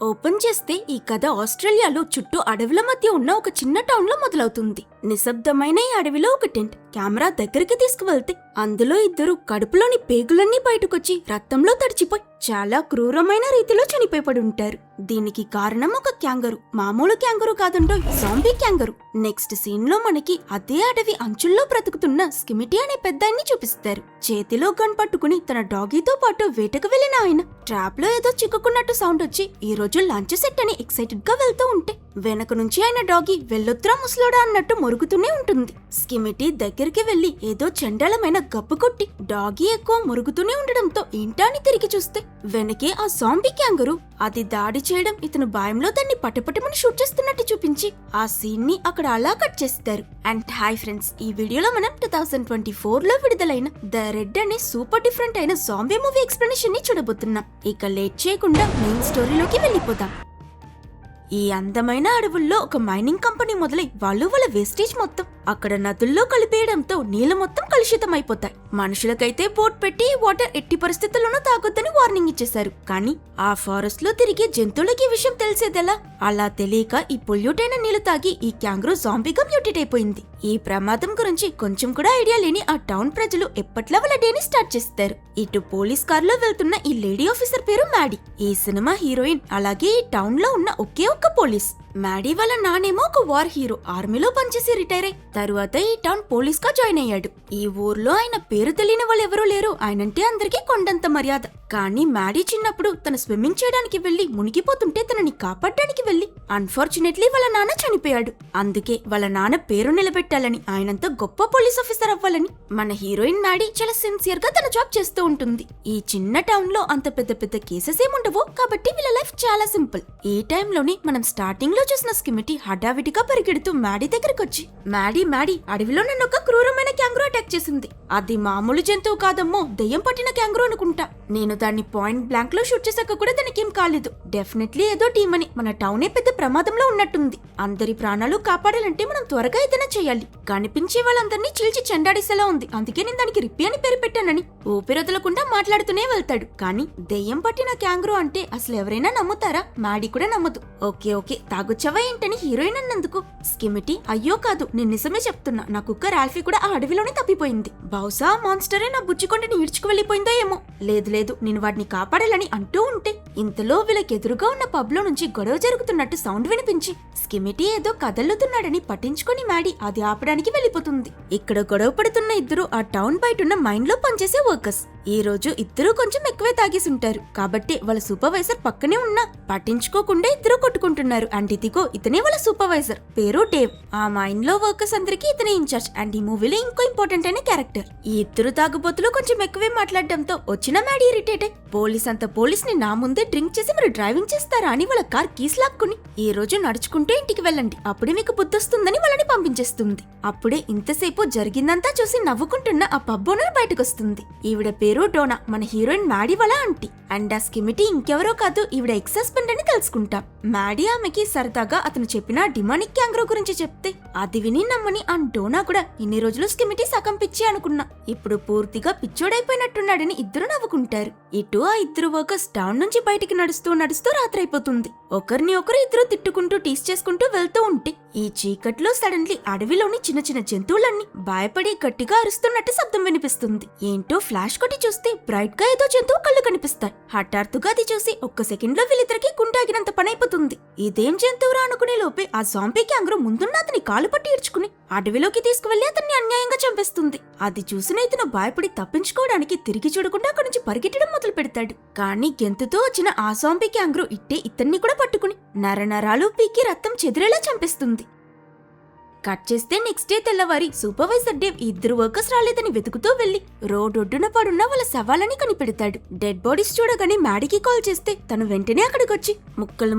Open చేస్తే ఈ కథ ఆస్ట్రేలియాలో చుట్టూ అడవుల మధ్య ఉన్న ఒక చిన్న టౌన్ లో మొదలవుతుంది. నిశ్శబ్దమైన ఈ అడవిలో ఒక టెంట్ కెమెరా దగ్గరికి తీసుకువెళ్తే అందులో ఇద్దరు కడుపులోని పేగులన్నీ బయటకొచ్చి రక్తంలో తడిచిపోయి చాలా క్రూరమైన రీతిలో చనిపోయి ఉంటారు. దీనికి కారణం ఒక క్యాంగరు, మామూలు క్యాంగరు కాదంటో జాంబీ క్యాంగరు. నెక్స్ట్ సీన్ లో మనకి అదే అడవి అంచుల్లో బ్రతుకుతున్న స్కిమిటీ అనే పెద్దాయన్ని చూపిస్తారు. చేతిలో గన్ పట్టుకుని తన డాగీతో పాటు వేటకు వెళ్లిన ఆయన ట్రాప్ లో ఏదో చిక్కుకున్నట్టు సౌండ్ వచ్చి ఈ రోజు లంచ్ సెట్ అని ఎక్సైటెడ్ గా వెళ్తూ ఉంటే వెనక నుంచి ఆయన డాగీ వెళ్ళొద్దురా ముసలోడా అన్నట్టు మొరుగుతూనే ఉంటుంది. స్కిమిటీ దగ్గరికి వెళ్లి ఏదో చండాలమైన గప్పు కొట్టి డాగీ ఎక్కువ మొరుగుతూనే ఉండడంతో ఏంటా అని తిరిగి చూస్తే వెనకే ఆ జాంబీ క్యాంగరు. అది దాడి చేయడం ఇతను భయంలో దాన్ని పటపటమని షూట్ చేస్తున్నట్టు చూపించి ఆ సీన్ ని అక్కడ అలా కట్ చేస్తారు. అండ్ హాయ్ ఫ్రెండ్స్, ఈ వీడియోలో మనం 2024 లో విడుదలైన ద రెడ్ అనే సూపర్ డిఫరెంట్ అయిన జాంబీ మూవీ ఎక్స్ప్లెనేషన్ ని చూడబోతున్నాం. ఇక లేట్ చేయకుండా మెయిన్ స్టోరీలోకి వెళ్ళిపోదాం. ఈ అందమైన అడవుల్లో ఒక మైనింగ్ కంపెనీ మొదలై వాళ్ళు వాళ్ళ వేస్టేజ్ మొత్తం అక్కడ నదుల్లో కలిపేయడంతో నీళ్లు మొత్తం కలుషితమైపోతాయి. మనుషులకైతే బోట్ పెట్టి వాటర్ ఎట్టి పరిస్థితుల్లోనూ తాగొద్దని వార్నింగ్ ఇచ్చేశారు. కానీ ఆ ఫారెస్ట్ లో తిరిగే జంతువులకి ఈ విషయం తెలిసేదెలా? అలా తెలియక ఈ పొల్యూట్ అయిన నీళ్లు తాగి ఈ క్యాంగరూ జాంబీగా మ్యూటేట్ అయిపోయింది. ఈ ప్రమాదం గురించి కొంచెం కూడా ఐడియా లేని ఆ టౌన్ ప్రజలు ఎప్పట్లా వాళ్ళ డేని స్టార్ట్ చేస్తారు. ఇటు పోలీస్ కార్ లో వెళ్తున్న ఈ లేడీ ఆఫీసర్ పేరు మ్యాడీ. ఈ సినిమా హీరోయిన్. అలాగే ఈ టౌన్ లో ఉన్న ఒకే ఒక్క పోలీస్. మ్యాడీ వాళ్ళ నానేమో ఒక వార్ హీరో, ఆర్మీలో పనిచేసి రిటైర్ అయ్యి తరువాత ఈ టౌన్ పోలీస్ గా జాయిన్ అయ్యాడు. ఈ ఊర్లో ఆయన పేరు తెలియని వాళ్ళు ఎవరూ లేరు. ఆయనంటే అందరికీ కొండంత మర్యాద. కానీ మ్యాడీ చిన్నప్పుడు తన స్విమ్మింగ్ చేయడానికి వెళ్లి మునిగిపోతుంటే తనని కాపాడడానికి వెళ్లి అన్ఫార్చునేట్లీ వాళ్ళ నాన్న చనిపోయాడు. అందుకే వాళ్ళ నాన్న పేరు నిలబెట్టాలని, ఆయనంత గొప్ప పోలీస్ ఆఫీసర్ అవ్వాలని మన హీరోయిన్ మ్యాడీ చాలా సిన్సియర్ గా తన జాబ్ చేస్తూ ఉంటుంది. ఈ చిన్న టౌన్ లో అంత పెద్ద పెద్ద కేసెస్ ఏముండవు కాబట్టి వీళ్ళ లైఫ్ చాలా సింపుల్. ఈ టైంలోనే మనం స్టార్టింగ్ లో చూసిన స్కిమిటీ హడావిడిగా పరిగెడుతూ మ్యాడీ దగ్గరికి వచ్చి, మ్యాడీ అడవిలో నన్ను ఒక క్రూరమైన క్యాంగరూ అటాక్ చేసింది. అది మామూలు జంతువు కాదమ్మో, దెయ్యం పట్టిన క్యాంగరూ అనుకుంటా. నేను దాన్ని పాయింట్ బ్లాంక్ లో షూట్ చేశాక కూడా దానికేం కాలేదు. డెఫినెట్లీ ఏదో టీం అని. మన టౌనే పెద్ద ప్రమాదంలో ఉన్నట్టుంది. అందరి ప్రాణాలు కాపాడాలంటే మనం త్వరగా ఏదైనా చేయాలి. కనిపించే వాళ్ళందరినీ చీల్చి చెండాడిసేలా ఉంది. అందుకే నేను దానికి రిప్పి అని పేరు పెట్టానని ఊపిరొదలకుండా మాట్లాడుతూనే వెళ్తాడు. కానీ దెయ్యం పట్టిన క్యాంగరూ అంటే అసలు ఎవరైనా నమ్ముతారా? మ్యాడీ కూడా నమ్మదు. ఓకే తాగొచ్చవా ఏంటని హీరోయిన్ అన్నందుకు స్కిమిటీ, అయ్యో కాదు, నేను నిజమే చెప్తున్నా, నా కుక్క రాల్ఫీ కూడా ఆ అడవిలోనే తప్పిపోయింది. బహుశా మాన్స్టరే నా బుజ్జికొండని ఈడ్చుకు వెళ్లిపోయిందో ఏమో. లేదు నేను వాడిని కాపాడాలని అంటూ ఉంటే ఇంతలో వీళ్ళకి ఎదురుగా ఉన్న పబ్ లో నుంచి గొడవ జరుగుతున్నట్టు సౌండ్ వినిపించి స్కిమిటీ ఏదో కదలుతున్నాడని పట్టించుకొని మ్యాడీ అది ఆపడానికి వెళ్లిపోతుంది. ఇక్కడ గొడవ పడుతున్న ఇద్దరు ఆ టౌన్ బయటున్న మైన్ లో పనిచేసే వర్కర్స్. ఈ రోజు ఇద్దరు కొంచెం ఎక్కువే తాగేసి ఉంటారు కాబట్టి వాళ్ళ సూపర్వైజర్ పక్కనే ఉన్నా పట్టించుకోకుండా ఇద్దరు కొట్టుకుంటున్నారు. అండ్ ఇదిగో ఇతనే వాళ్ళ సూపర్వైజర్, పేరు డేవ్. ఆ మైన్ లో వర్కర్స్ అందరికీ ఇతనే ఇన్ఛార్జ్. అండ్ ఈ మూవీలో ఇంకో ఇంపార్టెంట్ అయిన క్యారెక్టర్. ఈ ఇద్దరు తాగుబోతులు కొంచెం ఎక్కువే మాట్లాడడంతో వచ్చిన మ్యాడీ ఇరిటేట్ అయి పోలీస్ ని నా ముందే డ్రింక్ చేసి మీరు డ్రైవింగ్ చేస్తారా అని వాళ్ళ కార్ కీస్ లాక్కుని ఈ రోజు నడుచుకుంటూ ఇంటికి వెళ్ళండి, అప్పుడే మీకు బుద్ధొస్తుందని వాళ్ళని పంపించేస్తుంది. అప్పుడే ఇంతసేపు జరిగిందంతా చూసి నవ్వుకుంటున్న ఆ పబ్ ఓనర్ బయటకొస్తుంది. ఈవిడ పేరు డోనా, మన హీరోయిన్ మ్యాడీ వాళ్ళ ఆంటీ. అండ్ ఆ స్కిమిటీ ఇంకెవరో కాదు, ఈవిడ ఎక్స్ హస్బెండ్ అని తెలుసుకుంటాం. మ్యాడీ ఆమెకి సరదాగా అతను చెప్పిన డిమానిక్ క్యాంగరూ గురించి చెప్తే అది విని నమ్మని అండ్ డోనా కూడా ఇన్ని రోజులు స్కిమిటీ సగం పిచ్చి అనుకున్నా, ఇప్పుడు పూర్తిగా పిచ్చోడైపోయినట్టున్నాడని ఇద్దరు నవ్వుకుంటారు. ఇటు ఆ ఇద్దరు వర్కర్స్ టౌన్ నుంచి బయటికి నడుస్తూ రాత్రి అయిపోతుంది. ఒకరిని ఒకరు ఇద్దరు తిట్టుకుంటూ టీస్ చేసుకుంటూ వెళ్తూ ఉంటే ఈ చీకట్లో సడన్లీ అడవిలోని చిన్న చిన్న జంతువులన్నీ భయపడి గట్టిగా అరుస్తున్నట్టు శబ్దం వినిపిస్తుంది. ఏంటో ఫ్లాష్ కొట్టి చూస్తే బ్రైట్ గా ఏదో జంతువు కళ్ళు కనిపిస్తాయి. హఠాత్తుగా అది చూసి ఒక్క సెకండ్ లో వీళ్ళిద్దరికి గుండాగినంత పనైపోతుంది. ఇదేం జంతువురా అనుకునే లోపే ఆ జాంబీ క్యాంగరూ ముందున్న అతని కాలు పట్టి ఈడ్చుకుని అడవిలోకి తీసుకువెళ్లి అతన్ని అన్యాయంగా చంపేస్తుంది. అది చూసిన ఇతను భయపడి తప్పించుకోవడానికి తిరిగి చూడకుండా అక్కడి నుంచి పరిగెట్టడం మొదలు పెడతాడు. కానీ గెంతుతో వచ్చిన ఆ జాంబీ క్యాంగరూ ఇట్టే ఇతన్ని కూడా పట్టుకుని నరనరాలు పీకి రక్తం చెదిరేలా చంపేస్తుంది. కట్ చేస్తే నెక్స్ట్ డే తెల్లవారి సూపర్వైజర్ డేవ్ ఇద్దరు వర్కర్స్ రాలేదని వెతుకుతూ వెళ్లి రోడ్ ఒడ్డున పడున్న వాళ్ళ శవాలని కనిపెడతాడు. డెడ్ బాడీస్ చూడగానే మ్యాడీకి కాల్ చేస్తే తను వెంటనే అక్కడికొచ్చి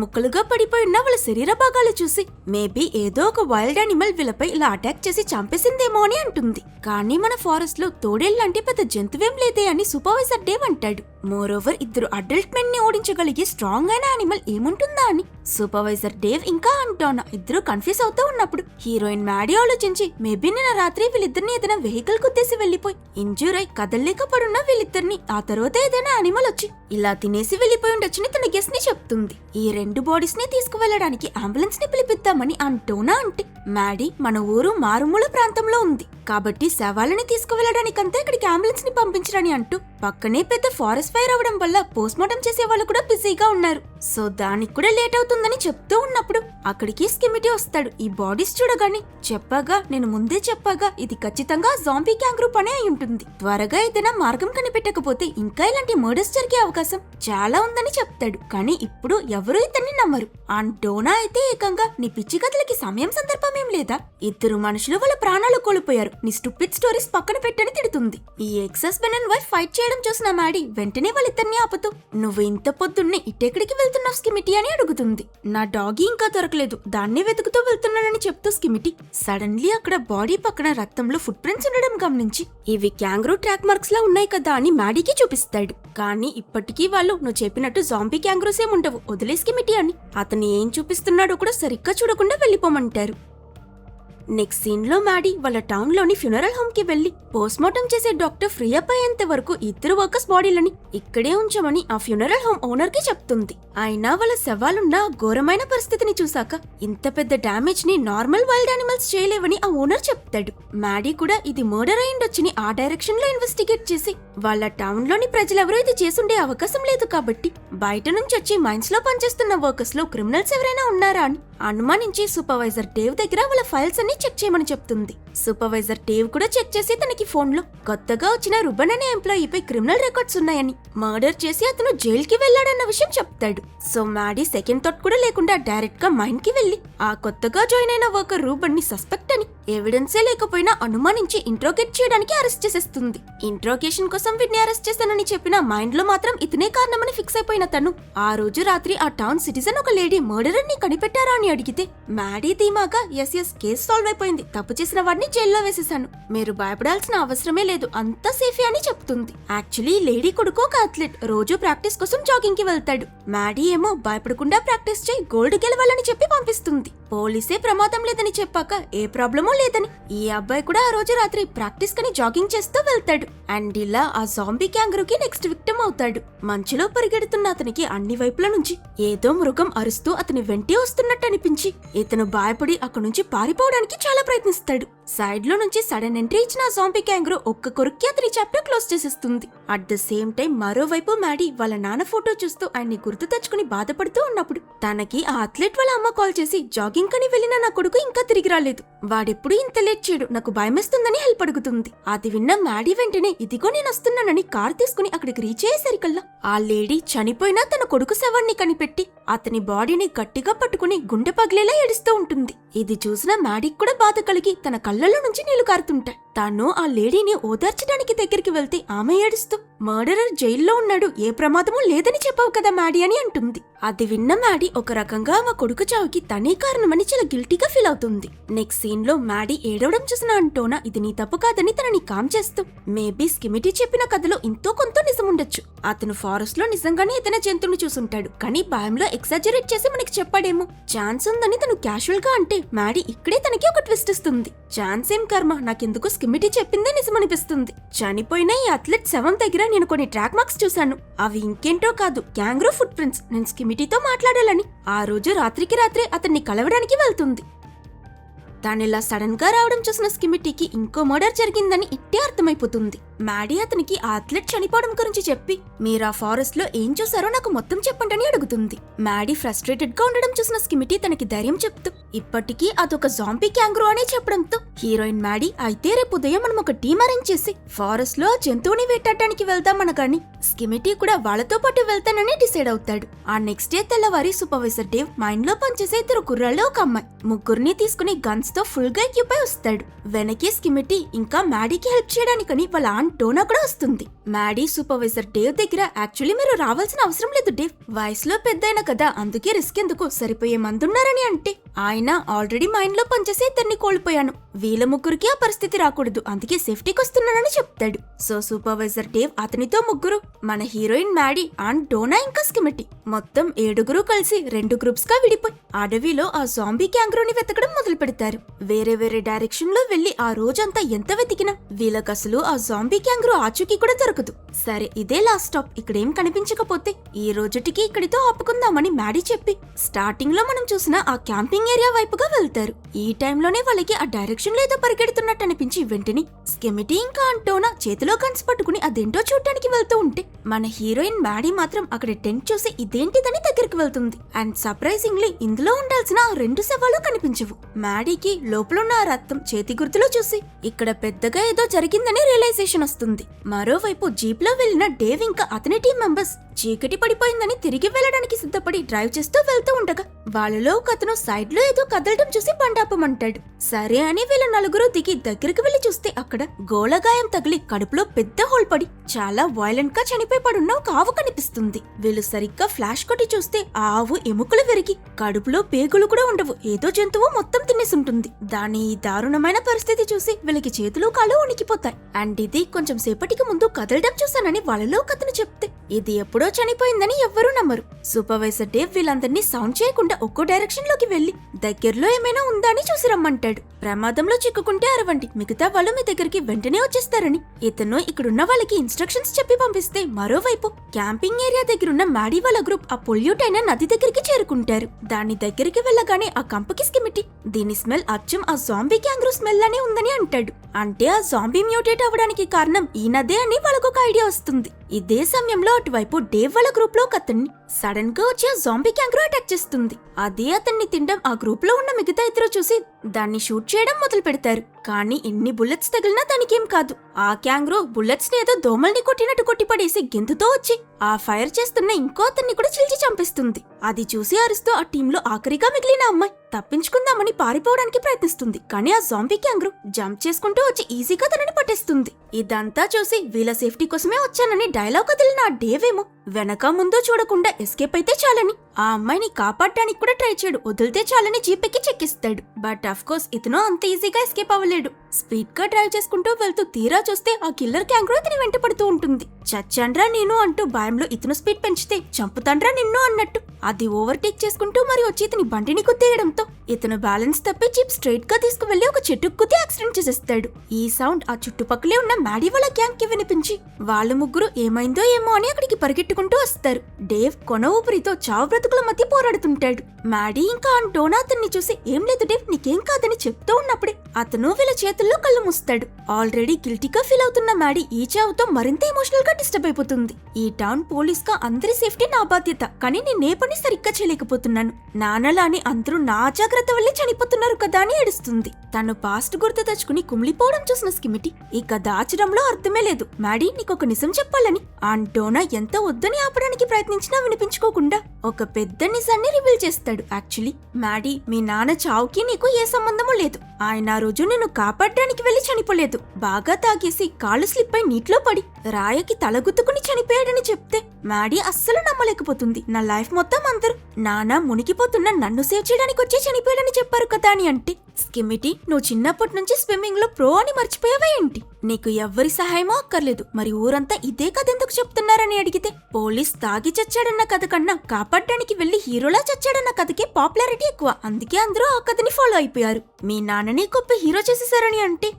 ముక్కలుగా పడిపోయిన వాళ్ళ శరీర భాగాలు చూసి మేబీ ఏదో ఒక వైల్డ్ యానిమల్ వీళ్ళపై ఇలా అటాక్ చేసి చంపేసిందేమో అని అంటుంది. కానీ మన ఫారెస్ట్ లో తోడేళ్లంటే పెద్ద జంతువేం లేదే అని సూపర్వైజర్ డేవ్ అంటాడు. మోరోవర్ ఇద్దరు అడల్ట్ మెన్ ని ఓడించగలిగే స్ట్రాంగ్ అయిన యానిమల్ ఏముంటుందా అని సూపర్వైజర్ డేవ్ ఇంకా అంటోనా ఇద్దరు కన్ఫ్యూజ్ అవుతూ ఉన్నప్పుడు హీరోయిన్ మ్యాడీ ఆలోచించి మేబీ నిన్న రాత్రి వీళ్ళిద్దరిని ఏదైనా వెహికల్ కుద్దేసి వెళ్లిపోయి ఇంజూర్ అయి కదల్లేక పడున్న వీళ్ళిద్దరిని ఆ తర్వాత ఏదైనా యానిమల్ వచ్చి ఇలా తినేసి వెళ్లిపోయి ఉండొచ్చని తన గెస్ ని చెప్తుంది. ఈ 2 బాడీస్ ని తీసుకువెళ్లడానికి అంబులెన్స్ ని పిలిపిద్దామని అంటోనా అంటే మ్యాడీ మన ఊరు మారుమూల ప్రాంతంలో ఉంది కాబట్టి శవాలని తీసుకువెళ్లడానికంతా ఇక్కడికి అంబులెన్స్ ని పంపించరని అంటూ పక్కనే పెద్ద ఫారెస్ట్ ఫైర్ అవడం వల్ల పోస్ట్ మార్టం చేసే వాళ్ళు కూడా బిజీగా ఉన్నారు. సో దానికి కూడా లేట్ అవుతుందని చెప్తూ ఉన్నప్పుడు అక్కడికి స్కిమిటీ వస్తాడు. ఈ బాడీస్ చూడగానే నేను ముందే చెప్పాగా ఇది ఖచ్చితంగా జాంబీ క్యాంగ్రూ పనే అయి ఉంటుంది. త్వరగా ఏదైనా మార్గం కనిపెట్టకపోతే ఇంకా ఇలాంటి మర్డర్స్ జరిగే అవకాశం చాలా ఉందని చెప్తాడు. కానీ ఇప్పుడు ఎవరూ ఇతన్ని నమ్మరు. డోనా అయితే ఏకంగా నీ పిచ్చి కథలకి సమయం సందర్భం ఏం లేదా, ఇద్దరు మనుషులు వాళ్ళ ప్రాణాలు కోల్పోయారు, నీ స్టూపిడ్ స్టోరీస్ పక్కన పెట్టని తిడుతుంది. ఈ ex husband and wife fight చేయడం చూసిన మ్యాడీ వెంటనే వాళ్ళిద్దరిని ఆపుతూ నువ్వు ఇంత పొద్దున్నే ఇటెక్కడికి వెళ్తున్నావు స్కిమిటీ అని అడుగుతుంది. నా డాగీ ఇంకా దొరకలేదు, దాన్నే వెతుకుతూ వెళ్తున్నానని చెప్తూ స్కిమిటీ సడన్లీ అక్కడ బాడీ పక్కన రక్తంలో ఫుట్ ప్రింట్స్ ఉండడం గమనించి ఇవి క్యాంగ్రూ ట్రాక్ మార్క్స్ లా ఉన్నాయి కదా అని మ్యాడీకి చూపిస్తాడు. కానీ ఇప్పటికీ వాళ్ళు నువ్వు చెప్పినట్టు జాంబీ క్యాంగ్రూస్ ఏముండవు, వదిలే స్కిమిటీ అని అతను ఏం చూపిస్తున్నాడో కూడా సరిగ్గా చూడకుండా వెళ్లిపోమంటారు. నెక్స్ట్ సీన్ లో మ్యాడీ వాళ్ళ టౌన్ లోని ఫ్యూనరల్ హోమ్ కి వెళ్లి పోస్ట్ మార్టం చేసే డాక్టర్ ఫ్రీ అప్ అయ్యేంత వరకు ఇద్దరు వర్కర్స్ బాడీలని ఇక్కడే ఉంచమని ఆ ఫ్యూనరల్ హోమ్ ఓనర్ కి చెప్తుంది. అయినా వాళ్ళ శవాలున్న ఘోరమైన పరిస్థితిని చూసాక ఇంత పెద్ద డామేజ్ ని నార్మల్ వైల్డ్ యానిమల్స్ చేయలేవని ఆ ఓనర్ చెప్తాడు. మ్యాడీ కూడా ఇది మర్డర్ అయ్యిండొచ్చని ఆ డైరెక్షన్ లో ఇన్వెస్టిగేట్ చేసి వాళ్ళ టౌన్ లోని ప్రజలెవరూ ఇది చేసుండే అవకాశం లేదు కాబట్టి బయట నుంచి వచ్చి మైన్స్ లో పనిచేస్తున్న వర్కర్స్ లో క్రిమినల్స్ ఎవరైనా ఉన్నారా అని అనుమానించి సూపర్వైజర్ డేవ్ దగ్గర వాళ్ళ ఫైల్స్ అన్ని చెక్ చేయమని చెప్తుంది. సూపర్వైజర్ డేవ్ కూడా చెక్ చేసి తనకి ఫోన్ లో కొత్తగా వచ్చిన రుబన్ అనే ఎంప్లాయీపై క్రిమినల్ రికార్డ్స్ ఉన్నాయని, మర్డర్ చేసి అతను జైల్ కి వెళ్లాడన్న విషయం చెప్తాడు. సో మ్యాడీ సెకండ్ థాట్ కూడా లేకుండా డైరెక్ట్ గా మైండ్ కి వెళ్లి ఆ కొత్తగా జాయిన్ అయిన వర్కర్ రూబన్ ని సస్పెక్ట్ అని ఎవిడెన్సే లేకపోయినా అనుమానించి ఇంట్రోగేట్ చేయడానికి అరెస్ట్ చేసేస్తుంది. ఇంట్రోగేషన్ కోసం వీడిని అరెస్ట్ చేస్తానని చెప్పిన మైండ్ లో మాత్రం ఇతనే కారణమని ఫిక్స్ అయిపోయిన తను ఆ రోజు రాత్రి ఆ టౌన్ సిటిజన్ ఒక లేడీ మర్డరర్ ని కనిపెట్టారా అని అడిగితే మ్యాడీ ధీమాగా ఎస్ కేసు సాల్వ్ అయిపోయింది, తప్పు చేసిన వాడిని జైల్లో వేసేసాను, మీరు భయపడాల్సిన అవసరమే లేదు, అంతా సేఫే అని చెప్తుంది. యాక్చువల్లీ లేడీ కొడుకు ఒక అథ్లెట్, రోజు ప్రాక్టీస్ కోసం జాగింగ్ కి వెళ్తాడు. మ్యాడీ ఏమో భయపడకుండా ప్రాక్టీస్ చేయి గోల్డ్ గెలవాలని చెప్పి పంపిస్తుంది. పోలీసే ప్రమాదం లేదని చెప్పాక ఏ ప్రాబ్లమూ లేదని ఈ అబ్బాయి కూడా ఆ రోజు రాత్రి ప్రాక్టీస్ కని జాగింగ్ చేస్తూ వెళ్తాడు. అండ్ ఇలా ఆ జాంబీ క్యాంగరూకి నెక్స్ట్ విక్టిమ్ అవుతాడు. మంచులో పరిగెడుతున్న అతనికి అన్ని వైపుల నుంచి ఏదో మృగం అరుస్తూ అతని వెంటే వస్తున్నట్టు అనిపించి ఇతను భయపడి అక్కడి నుంచి పారిపోవడానికి చాలా ప్రయత్నిస్తాడు. సైడ్ లో నుంచి సడన్ ఎంట్రీ ఇచ్చిన ఆ జాంబీ క్యాంగరూ ఒక్క కొరుక్కి అతని చాప్టర్ క్లోజ్ చేసేస్తుంది. అట్ ద సేమ్ టైం మరోవైపు మ్యాడీ వాళ్ళ నాన్న ఫోటో చూస్తూ ఆయన్ని గుర్తు తెచ్చుకుని బాధపడుతూ ఉన్నప్పుడు తనకి ఆ అథ్లెట్ వాళ్ళ అమ్మ కాల్ చేసి జాగింగ్ కని వెళ్లిన నా కొడుకు ఇంకా తిరిగి రాలేదు, వాడెప్పుడు ఇంత లేట్ చేయడు, నాకు భయమేస్తుందని హెల్ప్ అడుగుతుంది. అది విన్న మ్యాడీ వెంటనే ఇదిగో నేను వస్తున్నానని కార్ తీసుకుని అక్కడికి రీచ్ అయ్యేసరికల్లా ఆ లేడీ చనిపోయినా తన కొడుకు శవాన్ని కనిపెట్టి అతని బాడీని గట్టిగా పట్టుకుని గుండె పగిలేలా ఏడుస్తూ ఉంటుంది. ఇది చూసిన మ్యాడీకి కూడా బాధ కలిగి తన కళ్ళల్లో నుంచి నీళ్లు కారుతుంటాయి. తాను ఆ లేడీని ఓదార్చడానికి దగ్గరికి వెళ్తే ఆమె ఏడుస్తూ మర్డరర్ జైల్లో ఉన్నాడు, ఏ ప్రమాదమూ లేదని చెప్పావు కదా మ్యాడీ అని అంటుంది. అది విన్న మ్యాడీ ఒక రకంగా ఆమె కొడుకు చావుకి తనే కారణమని చాలా గిల్టీగా ఫీల్ అవుతుంది. నెక్స్ట్ సీన్ లో మ్యాడీ ఏడవడం చూసిన అంటోనా ఇది నీ తప్పు కాదని తనని కామ్ చేస్తూ మేబీ స్కిమిటీ చెప్పిన కథలో ఇంతో కొంత నిజం ఉండొచ్చు, అతను ఫారెస్ట్ లో నిజంగానే ఏదైనా జంతువుని చూసుంటాడు కానీ భయంలో ఎగ్జాజరేట్ చేసి మనకి చెప్పాడేమో, ఛాన్స్ ఉందని తను క్యాషువల్ గా అంటే మ్యాడీ ఇక్కడే తనకి ఒక ట్విస్ట్ ఇస్తుంది. ఛాన్స్ ఏం కర్మ, నాకెందుకు స్కిమిటీ చెప్పిందే నిజమనిపిస్తుంది. చనిపోయిన ఈ అథ్లెట్ శవం దగ్గర నేను కొన్ని ట్రాక్ మార్క్స్ చూశాను, అవి ఇంకేంటో కాదు క్యాంగ్రూ ఫుట్ ప్రింట్స్. నేను స్కిమిటీతో మాట్లాడాలని ఆ రోజు రాత్రికి రాత్రే అతన్ని కలవడానికి వెళ్తుంది. తానిలా సడన్ గా రావడం చూసిన స్కిమిటీకి ఇంకో మర్డర్ జరిగిందని ఇట్టే అర్థమైపోతుంది. మ్యాడీ అతనికి ఆ అథ్లెట్ చనిపోవడం గురించి చెప్పి మీరు ఆ ఫారెస్ట్ లో ఏం చూసారో నాకు మొత్తం చెప్పండి అని అడుగుతుంది. మ్యాడీ ఫ్రస్ట్రేటెడ్ గా ఉండడం చూసిన స్కిమిటీ తనకి ధైర్యం చెప్తూ ఇప్పటికీ అదొక జాంబీ క్యాంగ్రూ అనే చెప్పడంతో హీరోయిన్ మ్యాడీ అయితే రేపు ఉదయం మనం ఒక టీం అరేంజ్ చేసి ఫారెస్ట్ లో జంతువుని వేటాడడానికి వెళ్దామనగాని స్కిమిటీ కూడా వాళ్ళతో పాటు వెళ్తానని డిసైడ్ అవుతాడు. ఆ నెక్స్ట్ డే తెల్లవారి సూపర్వైజర్ డేవ్ మైండ్ లో పనిచేసే ఇద్దరు కుర్రాళ్ళు ఒక అమ్మాయి ముగ్గురిని తీసుకుని గన్స్ తో ఫుల్ గా ఎక్కిపోయి వస్తాడు. వెనకే స్కిమిటీ ఇంకా మ్యాడీకి హెల్ప్ చేయడానికని వాళ్ళ ఆన్ టోనా కూడా వస్తుంది. మ్యాడీ సూపర్వైజర్ డేవ్ దగ్గర యాక్చువల్లీ మీరు రావాల్సిన అవసరం లేదు డేవ్, వయసులో పెద్దయిన కదా, అందుకే రిస్క్ ఎందుకు, సరిపోయే మందున్నారని అంటే ఆయన ఆల్రెడీ మైండ్ లో పనిచేసి ఇద్దరిని కోల్పోయాను, వీళ్ళ ముగ్గురికి ఆ పరిస్థితి రాకూడదు, అందుకే సేఫ్టీకి వస్తున్నానని చెప్తాడు. సో సూపర్వైజర్ డేవ్ అతనితో ముగ్గురు, మన హీరోయిన్ మ్యాడీ అండ్ డోనా ఇంకా స్కిమిటీ మొత్తం 7 కలిసి 2 గ్రూప్స్ గా విడిపోయి అడవిలో ఆ జాంబీ క్యాంగ్రోని వెతకడం మొదలు పెడతారు. వేరే వేరే డైరెక్షన్ లో వెళ్లి ఆ రోజంతా ఎంత వెతికినా వీళ్ళకసలు ఆ జాంబీ క్యాంగ్రో ఆచూకీ కూడా దొరకదు. సరే ఇదే లాస్ట్ స్టాప్, ఇక్కడేం కనిపించకపోతే ఈ రోజుటికి ఇక్కడితో ఆపుకుందామని మ్యాడీ చెప్పి స్టార్టింగ్ లో మనం చూసిన ఆ క్యాంపింగ్ ఏరియా వైపుగా వెళ్తారు. ఈ టైంలోనే వాళ్ళకి ఆ డైరెక్షన్ లో ఏదో పరిగెడుతున్నట్టు అనిపించి వెంటనే స్కెమిటీ ఇంకా అంటోనా చేతిలో గన్స్ పట్టుకుని అదేంటో చూడటానికి వెళ్తూ ఉంటే మన హీరోయిన్ మ్యాడీ మాత్రం అక్కడ టెంట్ చూసి ఇదేంటిదని దగ్గరికి వెళ్తుంది. అండ్ సర్ప్రైజింగ్లీ ఇందులో ఉండాల్సిన ఆ 2 శవాలు కనిపించవు. మ్యాడీకి లోపలున్న ఆ రక్తం చేతి గుర్తులో చూసి ఇక్కడ పెద్దగా ఏదో జరిగిందని రియలైజేషన్ వస్తుంది. మరోవైపు జీప్ లో వెళ్లిన డేవ్ ఇంకా అతని టీం మెంబర్స్ చీకటి పడిపోయిందని తిరిగి వెళ్లడానికి సిద్ధపడి డ్రైవ్ చేస్తూ వెళ్తూ ఉండగా వాళ్ళలో ఒక అతను సైడ్ లో ఏదో కదలడం చూసి బండాపమంటాడు. సరే అని వీళ్ళ 4 దిగి దగ్గరికి వెళ్లి చూస్తే అక్కడ గోళగాయం తగిలి కడుపులో పెద్ద హోల్ పడి చాలా వైలెంట్ గా చనిపోయి పడున్న ఒక ఆవు కనిపిస్తుంది. వీళ్ళు సరిగ్గా ఫ్లాష్ కొట్టి చూస్తే ఆ ఆవు ఎముకలు విరిగి కడుపులో పేగులు కూడా ఉండవు, ఏదో జంతువు మొత్తం తినేసుంటుంది. దాని ఈ దారుణమైన పరిస్థితి చూసి వీళ్ళకి చేతులు కాళ్ళు ఉనికిపోతాయి. అండ్ ఇది కొంచెం సేపటికి ముందు కదలడం చూసానని వాళ్ళలో ఒక అతను చెప్తే ఇది ఎప్పుడో చనిపోయిందని ఎవ్వరూ నమ్మరు. సూపర్వైజర్ డేవ్ వీళ్ళందరినీ సౌండ్ చేయకుండా ఒక్కో డైరెక్షన్ లోకి వెళ్లి దగ్గరలో ఏమైనా ఉందా అని చూసి రమ్మంటాడు. ప్రమాదంలో చిక్కుకుంటే అరవండి, మిగతా వాళ్ళు మీ దగ్గరికి వెంటనే వచ్చేస్తారని ఇతను ఇక్కడున్న వాళ్ళకి ఇన్స్ట్రక్షన్స్ చెప్పి పంపిస్తే మరోవైపు క్యాంపింగ్ ఏరియా దగ్గరున్న మ్యాడీ వాళ్ళ గ్రూప్ ఆ పొల్యూట్ అయిన నది దగ్గరికి చేరుకుంటారు. దాని దగ్గరికి వెళ్ళగానే ఆ కంపకి స్కిమిటీ దీని స్మెల్ అచ్చం ఆ జాంబీ క్యాంగ్రూ స్మెల్ అనే ఉందని అంటాడు. అంటే ఆ జాంబీ మ్యూటేట్ అవ్వడానికి కారణం ఈ నదే అని వాళ్ళకొక ఐడియా వస్తుంది. ఇదే సమయంలో అటువైపు డేవ్ వాళ్ళ గ్రూప్ లో ఒక అతన్ని సడన్ గా వచ్చి ఆ జాంబీ క్యాంగ్రూ అటాక్ చేస్తుంది. అదే అతన్ని తినడం ఆ గ్రూప్ లో ఉన్న మిగతా ఇద్దరు చూసి దాన్ని షూట్ చేయడం మొదలు పెడతారు. కానీ ఎన్ని బుల్లెట్స్ తగిలినా దానికేం కాదు. ఆ క్యాంగ్రూ బుల్లెట్స్ ని ఏదో దోమల్ని కొట్టినట్టు కొట్టిపడేసి గెంతుతో వచ్చి ఆ ఫైర్ చేస్తున్న ఇంకో అతన్ని కూడా చీల్చి చంపేస్తుంది. అది చూసి అరుస్తూ ఆ టీంలో ఆఖరిగా మిగిలిన అమ్మాయి తప్పించుకుందామని పారిపోవడానికి ప్రయత్నిస్తుంది. కానీ ఆ జాంబీ క్యాంగ్రూ జంప్ చేసుకుంటూ వచ్చి ఈజీగా తనని పట్టేస్తుంది. ఇదంతా చూసి వీళ్ళ సేఫ్టీ కోసమే వచ్చానని డైలాగ్ వదిలిన ఆ డేవేమో వెనక ముందు చూడకుండా ఎస్కేప్ అయితే చాలని ఆ అమ్మాయిని కాపాడడానికి కూడా ట్రై చేయడు, వదిలితే చాలని జీపెక్కి చెక్కిస్తాడు. బట్ అఫ్ కోర్స్ ఇతను అంత ఈజీగా ఎస్కేప్ అవ్వలేడు. స్పీడ్ గా డ్రైవ్ చేసుకుంటూ వెళ్తూ తీరా చూస్తే ఆ కిల్లర్ క్యాంగ్రూ ఇతని వెంట పడుతూ ఉంటుంది. చచ్చాండ్రా నేను అంటూ భయంలో ఇతను స్పీడ్ పెంచితే చంపుతాండ్రా నిన్ను అన్నట్టు అది ఓవర్టేక్ చేసుకుంటూ మరి వచ్చి ఇతని బండిని గుద్దేయడంతో ఇతను బ్యాలెన్స్ తప్పి జీప్ స్ట్రైట్ గా తీసుకువెళ్లి ఒక చెట్టుకు గుద్ది యాక్సిడెంట్ చేసేస్తాడు. ఈ సౌండ్ ఆ చుట్టుపక్కలే ఉన్న మ్యాడీ వాళ్ళ గ్యాంగ్ కి వినిపించి వాళ్ళ ముగ్గురు ఏమైందో ఏమో అని అక్కడికి పరిగెట్టుకుంటూ వస్తారు. డేవ్ కొన ఊపిరితో చావు బ్రతుకుల మధ్య పోరాడుతుంటాడు. మ్యాడీ ఇంకా అంటోనా అతన్ని చూసి ఏం లేదు డేవ్ నీకేం కాదని చెప్తూ ఉన్నప్పుడే అతను వీళ్ళ చేతుల్లో కళ్ళు మూస్తాడు. ఆల్రెడీ గిల్టీగా ఫీల్ అవుతున్న మ్యాడీ ఈ చావుతో మరింత ఎమోషనల్ గా డిస్టర్బ్ అయిపోతుంది. ఈ టౌన్ పోలీస్ గా అందరి సేఫ్టీ నా బాధ్యత, కానీ నేనే పని సరిగ్గా చేయలేకపోతున్నాను, నాన్నలాని అందరూ నా అజాగ్రత్త వల్లే చనిపోతున్నారు కదా అని ఏడుస్తుంది. తను పాస్ట్ గుర్తు తెచ్చుకుని కుమిలిపోవడం చూసిన స్కిమిటీ ఇక దాచడంలో అర్థమే లేదు. మ్యాడీ నీకొక నిజం చెప్పాలని అంటోనా ఎంత వద్దని ఆపడానికి ప్రయత్నించినా వినిపించుకోకుండా ఒక పెద్ద నిజాన్ని రివీల్ చేస్తాడు. యాక్చువల్లీ మ్యాడీ మీ నాన్న చావుకి నీకు ఏ సంబంధమూ లేదు, ఆయన ఆ రోజు నిన్ను కాపాడడానికి వెళ్లి చనిపోలేదు, బాగా తాగేసి కాళ్ళు స్లిప్ అయి నీటిలో పడి రాయకి తలగుద్దుకుని చనిపోయాడని చెప్తే మ్యాడీ అస్సలు నమ్మలేకపోతుంది. నా లైఫ్ మొత్తం అందరూ నాన్న మునిగిపోతున్న నన్ను సేవ్ చేయడానికి వచ్చి చనిపోయాడని చెప్పారు కదా అని అంటే స్కిమిటీ నువ్వు చిన్నప్పటి నుంచి స్విమ్మింగ్ లో ప్రో అని మర్చిపోయావా ఏంటి, నీకు ఎవ్వరి సహాయమో అక్కర్లేదు, మరి ఊరంతా ఇదే కథ ఎందుకు చెప్తున్నారని అడిగితే పోలీస్ తాగి చచ్చాడన్న కథ కన్నా కాపాడడానికి వెళ్లి హీరోలా చచ్చాడన్న కథకే పాపులారిటీ ఎక్కువ, అందుకే అందరూ ఆ కథని ఫాలో అయిపోయారు, మీ నాన్నని గొప్ప హీరో చేసేసారని అంటే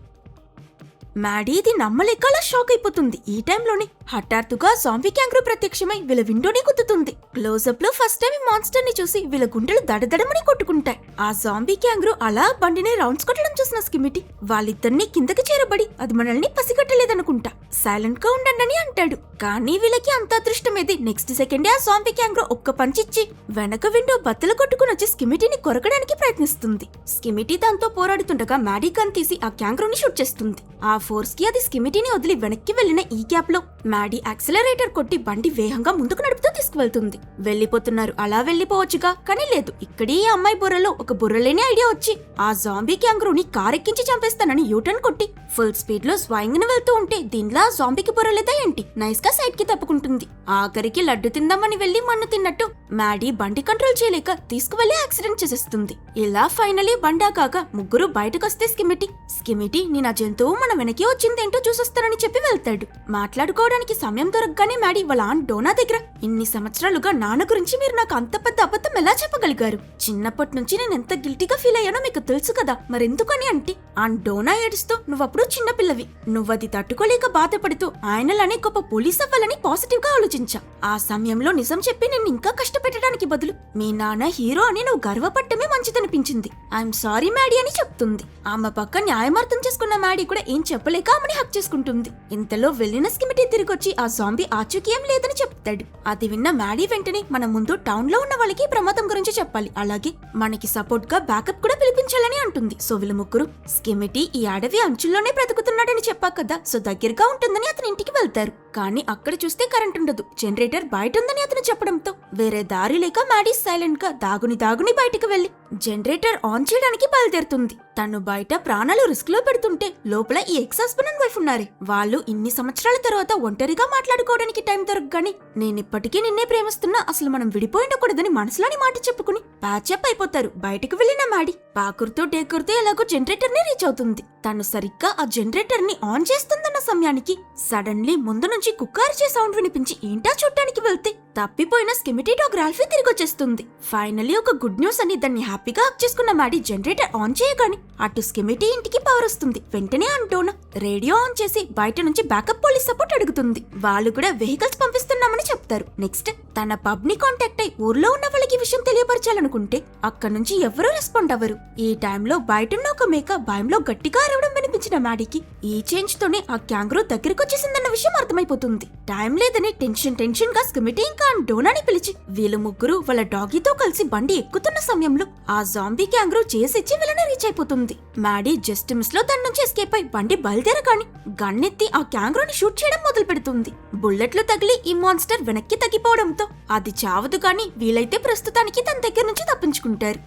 మ్యాడీ ఇది నమ్మలేక అలా షాక్ అయిపోతుంది. ఈ టైంలోనే హఠాత్తుగా జాంబీ క్యాంగ్రూ ప్రత్యక్షమై వీళ్ళ విండోని గుద్దుతుంది. క్లోజప్ లో ఫస్ట్ టైం మాన్స్టర్ ని చూసి వీళ్ళ గుండెలు దడదడమని కొట్టుకుంటాయి. ఆ జాంబీ క్యాంగ్రూ అలా బండిని రౌండ్స్ కొట్టడం చూసిన స్కిమిటీ వాళ్ళిద్దరిని కిందకి చేరబడి అది మనల్ని పసిగట్టలేదనుకుంటా, సైలెంట్ గా ఉండండి అంటాడు. కానీ వీళ్ళకి అంత అదృష్టమేది నెక్స్ట్ సెకండే ఆ జాంబీ క్యాంగ్రూ ఒక్క పంచిచ్చి వెనక విండో బద్దలు కొట్టుకుని వచ్చి స్కిమిటీని కొరకడానికి ప్రయత్నిస్తుంది. స్కిమిటీ దాంతో పోరాడుతుండగా మ్యాడీ గన్ తీసి ఆ క్యాంగ్రూని షూట్ చేస్తుంది. ఆ ఫోర్స్ కి అది స్కిమిటీని వదిలి వెనక్కి వెళ్లిన ఈ గ్యాప్ లో మ్యాడీ యాక్సిలరేటర్ కొట్టి బండి వేగంగా ముందుకు నడుపుతూ తీసుకువెళ్తుంది. వెళ్ళిపోతున్నారు, అలా వెళ్ళిపోవచ్చుగా, కానీ లేదు. ఇక్కడే ఈ అమ్మాయి బుర్రలో ఒక బుర్రలేని ఐడియా వచ్చి ఆ జాంబీ క్యాంగరూని కారెక్కించి చంపేస్తానని యూటర్న్ కొట్టి ఫుల్ స్పీడ్ లో స్వయంగా వెళ్తూ ఉంటే దీనిలా జాంబీకి బుర్రలేదా ఏంటి, నైస్ గా సైడ్ కి తప్పుకుంటుంది. ఆఖరికి లడ్డు తిందామని వెళ్లి మన్ను తిన్నట్టు మ్యాడీ బండి కంట్రోల్ చేయలేక తీసుకువెళ్లి యాక్సిడెంట్ చేసేస్తుంది. ఇలా ఫైనలీ బండా కాక ముగ్గురు బయటకొస్తే స్కిమిటీ నీ నా జంతువు మన వెనకే వచ్చిందేంటో చూసొస్తానని చెప్పి వెళ్తాడు. మాట్లాడుకోవడానికి సమయం దొరకగానే మ్యాడీ వాళ్ళ ఆంట్ డోనా దగ్గర ఇన్ని సంవత్సరాలుగా నాన్న గురించి మీరు నాకు అంత పెద్ద అబద్ధం ఎలా చెప్పగలిగారు? చిన్నప్పటి నుంచి నేను ఎంత గిల్టీగా ఫీల్ అయ్యానో మీకు తెలుసు కదా, మరెందుకని అంటే ఆంట్ డోనా ఏడుస్తూ నువ్వప్పుడు చిన్నపిల్లవి, నువ్వది తట్టుకోలేక బాధపడుతూ ఆయనలానే గొప్ప పోలీస్ అవ్వాలని పాజిటివ్ గా ఆలోచించా. ఆ సమయంలో నిజం చెప్పి నిన్ను ఇంకా కష్టపెట్టడానికి బదులు మీ నాన్న హీరో అని నువ్వు గర్వపడటమే మంచిదనిపించింది. ఐఎమ్ సారీ మ్యాడీ అని చెప్తుంది. ఆమె పక్క న్యాయమార్థం చేసుకున్న మ్యాడీ కూడా ఏం చెప్పలేక ఆమెని హక్ చేసుకుంటుంది. ఇంతలో వెళ్ళిన స్కిమిటీ తిరిగొచ్చి ఆ జాంబీ ఆచూకీ ఏం లేదని చెప్తాడు. అది విన్న మ్యాడీ వెంటనే మన ముందు టౌన్ లో ఉన్న వాళ్ళకి ప్రమాదం గురించి చెప్పాలి, అలాగే మనకి సపోర్ట్ గా బ్యాకప్ కూడా పిలిపించాలని అంటుంది. సో వీళ్ళు ముగ్గురు స్కిమిటీ ఈ అడవి అంచుల్లోనే బ్రతుకుతున్నాడని చెప్పా కదా, సో దగ్గరగా ఉంటుందని అతని ఇంటికి వెళ్తారు. కానీ అక్కడ చూస్తే కరెంట్ ఉండదు, జనరేటర్ బయట ఉందని అతను చెప్పడంతో వేరే దారి లేక మ్యాడీ సైలెంట్ గా దాగుని బయటకు వెళ్లి జనరేటర్ ఆన్ చేయడానికి బయలుదేరుతుంది. తను బయట ప్రాణాలు రిస్క్ లో పెడుతుంటే లోపల ఈ ఎక్స్ హస్బెండ్ అండ్ వైఫ్ ఉన్నారే, వాళ్ళు ఇన్ని సంవత్సరాల తర్వాత ఒంటరిగా మాట్లాడుకోవడానికి టైం దొరకగానే నేనిప్పటికీ నిన్నే ప్రేమిస్తున్నా, అసలు మనం విడిపోయిండకూడదని మనసులోని మాట చెప్పుకుని ప్యాచప్ అయిపోతారు. బయటకు వెళ్లిన మ్యాడీ పాకురుతూ డేకురుతూ ఎలాగో జనరేటర్ ని రీచ్ అవుతుంది. తను సరిగ్గా ఆ జనరేటర్ ని ఆన్ చేస్తుందన్న సమయానికి సడన్లీ ముందు నుంచి కుక్కారిచే సౌండ్ వినిపించి ఏంటా చూడటానికి వెళ్తే తప్పిపోయిన స్కిమిటీ డాగ్ రాల్ఫీ తిరిగొచ్చేస్తుంది. ఫైనలీ ఒక గుడ్ న్యూస్ అని దాన్ని హ్యాపీగా హక్ చేసుకున్న మ్యాడీ జనరేటర్ ఆన్ చేయగానే అటు స్కిమిటీ ఇంటికి పవర్ వస్తుంది. వెంటనే అంటోనా రేడియో ఆన్ చేసి బయట నుంచి బ్యాకప్ పోలీస్ సపోర్ట్ అడుగుతుంది. వాళ్ళు కూడా వెహికల్స్ పంపిస్తున్నామని చెప్తారు. నెక్స్ట్ తన పబ్ ని కాంటాక్ట్ అయి ఊర్లో ఉన్న వాళ్ళకి విషయం తెలియపరచాలనుకుంటే అక్కడ నుంచి ఎవరూ రెస్పాండ్ అవ్వరు. ఈ టైంలో బయటున్న ఒక మేక భయంలో గట్టిగా అరవడం వినిపించిన మ్యాడీకి ఈ చేంజ్ తోనే ఆ క్యాంగరూ దగ్గరకొచ్చేసిందన్న విషయం అర్థమైపోతుంది. టైం లేదని టెన్షన్ గా స్కిమిటీ ఇంకా డోనాని పిలిచి వీళ్ళు ముగ్గురు వాళ్ళ డాగీతో కలిసి బండి ఎక్కుతున్న సమయంలో ఆ జాంబీ క్యాంగరూ చేసిచ్చి వీళ్ళని రీచ్ అయిపోతుంది. మ్యాడీ జస్ట్ మిస్ లో దాని నుంచి ఎస్కేప్ అయి బండి బయలుదేరగాని గన్నెత్తి ఆ క్యాంగరూని షూట్ చేయడం మొదలు పెడుతుంది. బుల్లెట్లు తగిలి ఈ మాన్స్టర్ వెనక్కి తగ్గిపోవడంతో అది చావదు, కానీ వీలైతే ప్రస్తుతానికి తన దగ్గర నుంచి తప్పించుకుంటారు.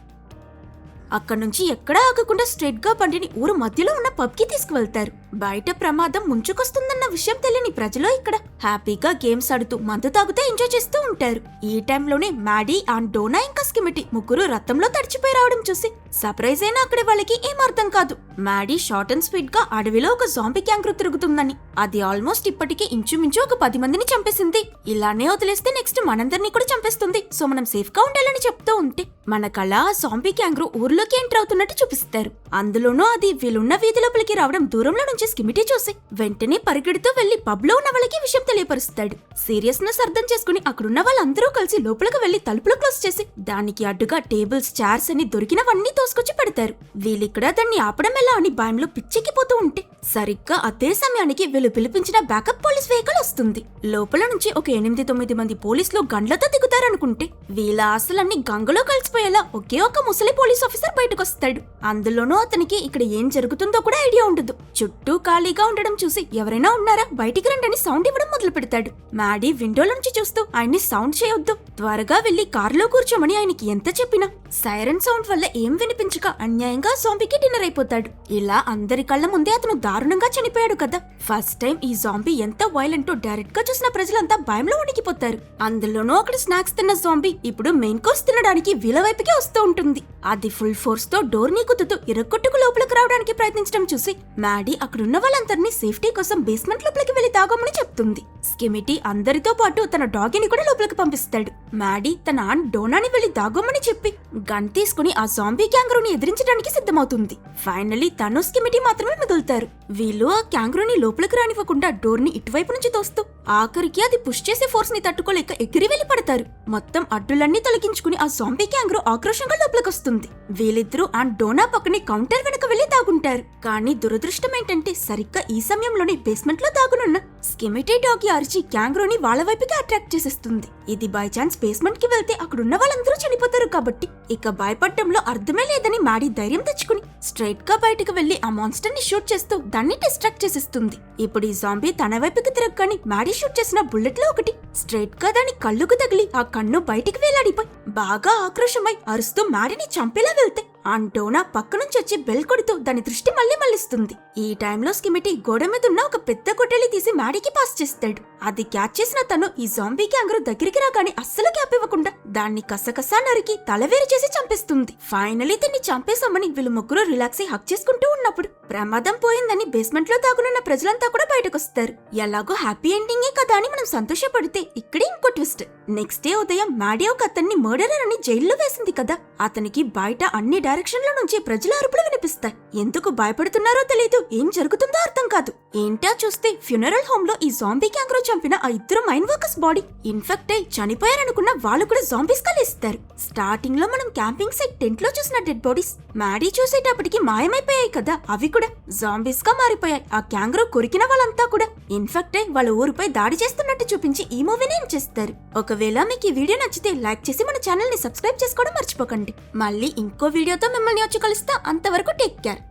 అక్కడి నుంచి ఎక్కడా ఆగకుండా స్ట్రెయిట్ గా బండిని ఊరు మధ్యలో ఉన్న పబ్ కి తీసుకువెళ్తారు. బయట ప్రమాదం ముంచుకొస్తుందన్న విషయం తెలియని ప్రజలు ఇక్కడ హ్యాపీగా గేమ్స్ ఆడుతూ మందు తాగుతూ ఎంజాయ్ చేస్తూ ఉంటారు. ఈ టైంలోనే మ్యాడీ అండ్ డోనా ఇంకా స్కిమిటీ ముగ్గురు రథంలో తడిచిపోయి రావడం చూసి సర్ప్రైజ్ అయినా అక్కడ వాళ్ళకి ఏం అర్థం కాదు. మ్యాడీ షార్ట్ అండ్ స్వీట్ గా అడవిలో ఒక జాంబీ క్యాంగరూ తిరుగుతుందని, అది ఆల్మోస్ట్ ఇప్పటికీ ఇంచుమించు ఒక 10 మందిని చంపేసింది. ఇలానే వదిలేస్తే నెక్స్ట్ మనందరినీ కూడా చంపేస్తుంది, సో మనం సేఫ్ గా ఉండాలని చెప్తూ ఉంటే మన కళ ఆ జాంబీ క్యాంగరూ ఊర్లోకి ఎంటర్ అవుతున్నట్టు చూపిస్తారు. అందులోనూ అది వీళ్ళున్న వీధి లోపలికి రావడం దూరంలో నుంచి స్కిమిటీ చూసి వెంటనే పరిగెడుతూ వెళ్లి పబ్ లో ఉన్న వాళ్ళకి విషయం తెలియపరుస్తాడు. సీరియస్నెస్ అర్థం చేసుకుని అక్కడున్న వాళ్ళందరూ కలిసి లోపలికి వెళ్లి తలుపులు క్లోజ్ చేసి దానికి అడ్డుగా టేబుల్స్ చైర్స్ అని దొరికినవన్నీ తోసుకొచ్చి పెడతారు. వీళ్ళిక్కడ దాన్ని ఆపడం ఎలా అని భయంలో పిచ్చెక్కిపోతూ ఉంటే సరిగ్గా అదే సమయానికి వీళ్ళు పిలిపించిన బ్యాకప్ పోలీస్ వెహికల్ వస్తుంది. లోపల నుంచి ఒక 8-9 మంది పోలీసులు గన్లతో దిగుతారనుకుంటే వీళ్ళ ఆశలన్నీ గంగలో కలిసిపోయేలా ఒకే ఒక ముసలి పోలీస్ ఆఫీసర్ బయటకొస్తాడు. అందులోనూ అతనికి ఇక్కడ ఏం జరుగుతుందో కూడా ఐడియా ఉండదు. చుట్టూ ఖాళీగా ఉండడం చూసి ఎవరైనా ఉన్నారా బయటికి రండి సౌండ్ ఇవ్వడం మొదలు పెడతాడు. మ్యాడీ విండోలో నుంచి చూస్తూ ఆయన్ని సౌండ్ చేయొద్దు, త్వరగా వెళ్లి కారులో కూర్చోమని ఆయనకి ఎంత చెప్పినా సైరన్ సౌండ్ వల్ల ఏం వినిపించక అన్యాయంగా జాంబీకి డిన్నర్ అయిపోతాడు. ఇలా అందరి కళ్ళ ముందే అతను దారుణంగా చనిపోయాడు కదా. ఫస్ట్ టైం ఈ జాంబీ ఎంత వైలెంటో డైరెక్ట్ గా చూసిన ప్రజలంతా భయంలో వణికిపోతారు. అందులోనూ అక్కడ స్నాక్స్ తిన్న జాంబీ ఇప్పుడు మెయిన్ కోర్స్ తినడానికి వీళ్ళ వైపుకే వస్తూ ఉంటుంది. అది ఫుల్ ఫోర్స్ తో డోర్ ని కుతుతూ ఇరక్కొట్టుకు లోపలికి రావడానికి ప్రయత్నించడం చూసి మ్యాడీ అక్కడున్న వాళ్ళందరినీ సేఫ్టీ కోసం బేస్మెంట్ లోపలికి వెళ్లి తాగమని చెప్తుంది. స్కిమిటీ అందరితో పాటు తన డాగిని కూడా లోపలికి పంపిస్తాడు. మ్యాడీ తన ఆంట్ డోనాని వెళ్లి దాగమని చెప్పి గన్ తీసుకుని ఆ జాంబీ క్యాంగరూని ఎదిరించడానికి సిద్ధమవుతుంది. ఫైనలీ తను స్కిమిటీ మాత్రమే మిగులుతారు. వీళ్ళు ఆ క్యాంగరూని లోపలికి రానివ్వకుండా డోర్ ని ఇటువైపు నుంచి తోస్తూ ఆఖరికి అది పుష్ చేసే ఫోర్స్ ని తట్టుకోలేక ఎగిరి వెళ్లి పడతారు. మొత్తం అడ్డులన్నీ తొలగించుకుని ఆ జాంబీ క్యాంగరూ ఆక్రోషంగా లోపలికి వస్తుంది. వీళ్ళిద్దరూ అండ్ డోనా పక్కనే కౌంటర్ వెనక వెళ్లి దాగుంటారు. కానీ దురదృష్టం ఏంటంటే సరిగ్గా ఈ సమయంలోనే బేస్మెంట్ లో దాగునున్న స్కిమిటీ డాగి అరిచి గ్యాంగ్రోని వాళ్ళ వైపుకి అట్రాక్ట్ చేసేస్తుంది. ఇది బై ఛాన్స్ బేస్మెంట్ కి వెళ్తే అక్కడున్న వాళ్ళందరూ చనిపోతారు కాబట్టి ఇక భయపడటంలో అర్థమే లేదని మ్యాడీ ధైర్యం తెచ్చుకుని స్ట్రైట్ గా బయటకు వెళ్లి ఆ మాన్స్టర్ ని షూట్ చేస్తూ దాన్ని డిస్ట్రాక్ట్ చేసేస్తుంది. ఇప్పుడు ఈ జాంబీ తన వైపుకి తిరగగాని మ్యాడీ షూట్ చేసిన బుల్లెట్ లో ఒకటి స్ట్రైట్ గా దాని కళ్ళుకు తగిలి ఆ కన్ను బయటికి వేలాడిపోయి బాగా ఆక్రోశమై అరుస్తూ మ్యాడీని చంపేలా వెళ్తే అంటోనా పక్క నుంచి వచ్చి బెల్ కొడుతూ దాని దృష్టి మళ్ళీ మళ్ళిస్తుంది. ఈ టైంలో స్కిమిటీ గోడ మీద ఉన్న ఒక పెద్ద కొట్టెలి తీసి మ్యాడీకి పాస్ చేస్తాడు. అది క్యాచ్ చేసిన తను ఈ జాంబీ గ్యాంగ్ దగ్గరికి రాగానే అస్సలు గ్యాప్ ఇవ్వకుండా దాన్ని కసకసా నరికి తలవేరు చేసి చంపేస్తుంది. ఫైనలీ దీన్ని చంపేశామని వీళ్ళు ముగ్గురు రిలాక్స్ అయి హక్ చేసుకుంటూ ఉన్నప్పుడు ప్రమాదం పోయిందని బేస్మెంట్ లో దాగునున్న ప్రజలంతా కూడా బయటకొస్తారు. ఎలాగో హ్యాపీ ఎండింగే కదా అని మనం సంతోషపడితే ఇక్కడే ఇంకో ట్విస్ట్. నెక్స్ట్ డే ఉదయం మ్యాడీ ఒక అతన్ని మర్డరర్ అని జైల్లో వేసింది కదా, అతనికి బయట అన్ని డైరెక్షన్ల నుంచి ప్రజల అరుపులు వినిపిస్తాయి. ఎందుకు భయపడుతున్నారో తెలియదు, ఏం జరుగుతుందో అర్థం కాదు. ఏంటా చూస్తే ఫ్యూనరల్ హోమ్ లో ఈ జాంబీ గ్యాంగ్ చంపిన ఆ ఇద్దరు మైన్ వర్కర్స్ బాడీ ఇన్ఫెక్ట్ అయి చనిపోయారనుకున్న వాళ్ళు కూడా జాంబీస్ గా లేస్తారు. స్టార్టింగ్ లో మనం క్యాంపింగ్ సైట్ టెంట్ లో చూసిన డెడ్ బాడీస్ మ్యాడీ చూసేటప్పటికి మాయమైపోయాయి కదా, అవి కూడా జాంబీస్ గా మారిపోయాయి. ఆ గ్యాంగ్ కొరికిన వాళ్ళంతా కూడా ఇన్ఫెక్ట్ అయి వాళ్ళ ఊరిపై దాడి చేస్తున్నట్టు చూపించి ఈ మూవీని ఏం చేస్తారు. ఒకవేళ మీకు ఈ వీడియో నచ్చితే లైక్ చేసి మన ఛానల్ ని సబ్స్క్రైబ్ చేసుకోవడం మర్చిపోకండి. మళ్ళీ ఇంకో వీడియోతో మిమ్మల్ని వచ్చి కలుస్తా. అంతవరకు టేక్ కేర్.